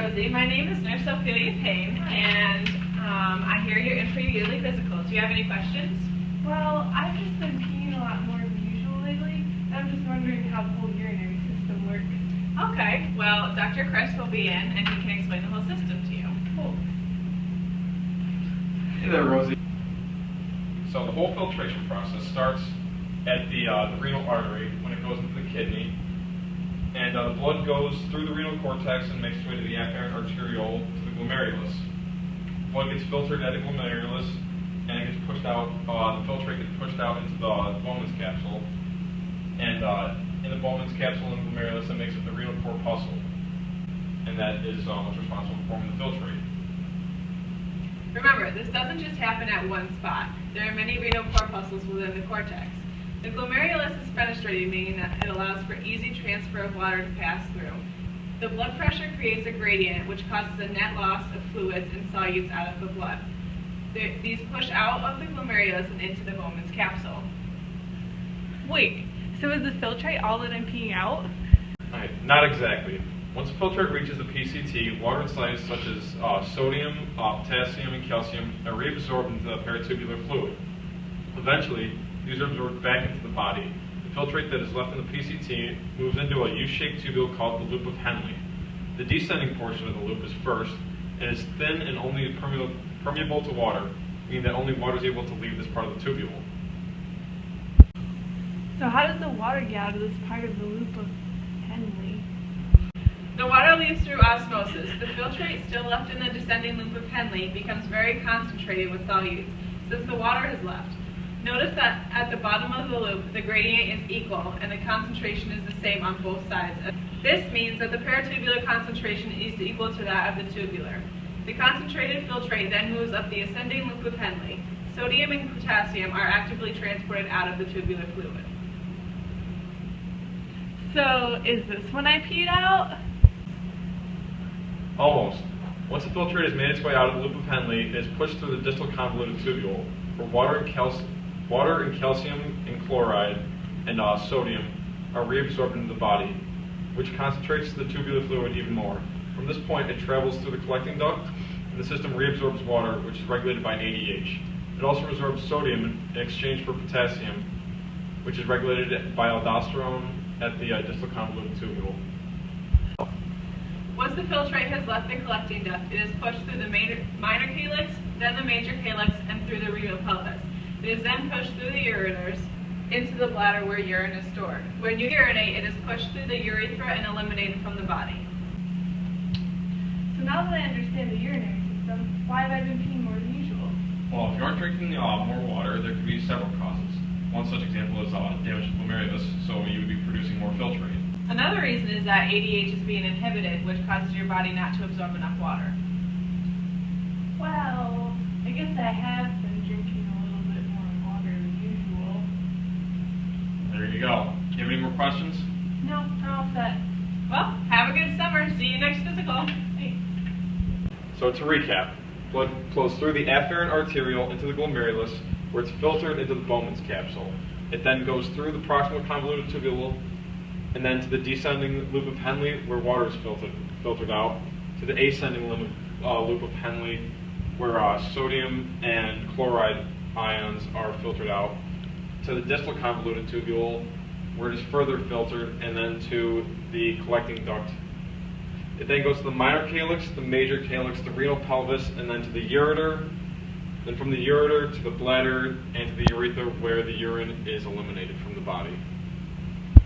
Rosie. My name is Nurse Ophelia Payne, and I hear you're in for your yearly physical. Do you have any questions? Well, I've just been peeing a lot more than usual lately, and I'm just wondering how the whole urinary system works. Okay, well, Dr. Chris will be in, and he can explain the whole system to you. Cool. Hey there, Rosie. So the whole filtration process starts at the renal artery when it goes into the kidney, and the blood goes through the renal cortex and makes its way to the afferent arteriole to the glomerulus. Blood gets filtered at the glomerulus, and it gets pushed out. The filtrate gets pushed out into the Bowman's capsule, and in the Bowman's capsule and the glomerulus, it makes it the renal corpuscle, and that is what's responsible for forming the filtrate. Remember, this doesn't just happen at one spot. There are many renal corpuscles within the cortex. The glomerulus is fenestrated, meaning that it allows for easy transfer of water to pass through. The blood pressure creates a gradient, which causes a net loss of fluids and solutes out of the blood. These push out of the glomerulus and into the Bowman's capsule. Wait, so is the filtrate all that I'm peeing out? Alright, not exactly. Once the filtrate reaches the PCT, water and solids such as sodium, potassium, and calcium are reabsorbed into the peritubular fluid. Eventually, these are absorbed back into the body. The filtrate that is left in the PCT moves into a U-shaped tubule called the loop of Henle. The descending portion of the loop is first, and is thin and only permeable to water, meaning that only water is able to leave this part of the tubule. So how does the water get out of this part of the loop of Henle? The water leaves through osmosis. The filtrate still left in the descending loop of Henle becomes very concentrated with solutes, since the water has left. Notice that at the bottom of the loop, the gradient is equal and the concentration is the same on both sides. This means that the peritubular concentration is equal to that of the tubular. The concentrated filtrate then moves up the ascending loop of Henle. Sodium and potassium are actively transported out of the tubular fluid. So is this when I peed out? Almost. Once the filtrate has made its way out of the loop of Henle, it is pushed through the distal convoluted tubule, where water and calcium and chloride and sodium are reabsorbed into the body, which concentrates the tubular fluid even more. From this point, it travels through the collecting duct, and the system reabsorbs water, which is regulated by an ADH. It also resorbs sodium in exchange for potassium, which is regulated by aldosterone at the distal convoluted tubule. Once the filtrate has left the collecting duct, it is pushed through the minor calyx, then the major calyx, and through the renal pelvis. It is then pushed through the ureters into the bladder where urine is stored. When you urinate, it is pushed through the urethra and eliminated from the body. So now that I understand the urinary system, why have I been peeing more than usual? Well, if you aren't drinking more water, there could be several causes. One such example is damaged glomerulus, so you would be producing more filtrate. Another reason is that ADH is being inhibited, which causes your body not to absorb enough water. Well, I guess I have been drinking a little bit more water than usual. There you go. Do you have any more questions? No, I'm all set. Well, have a good summer. See you next physical. Thanks. So to recap, blood flows through the afferent arteriole into the glomerulus, where it's filtered into the Bowman's capsule. It then goes through the proximal convoluted tubule, and then to the descending loop of Henle, where water is filtered out, to the ascending loop of Henle, where sodium and chloride ions are filtered out, to the distal convoluted tubule, where it is further filtered, and then to the collecting duct. It then goes to the minor calyx, the major calyx, the renal pelvis, and then to the ureter, then from the ureter to the bladder and to the urethra, where the urine is eliminated from the body.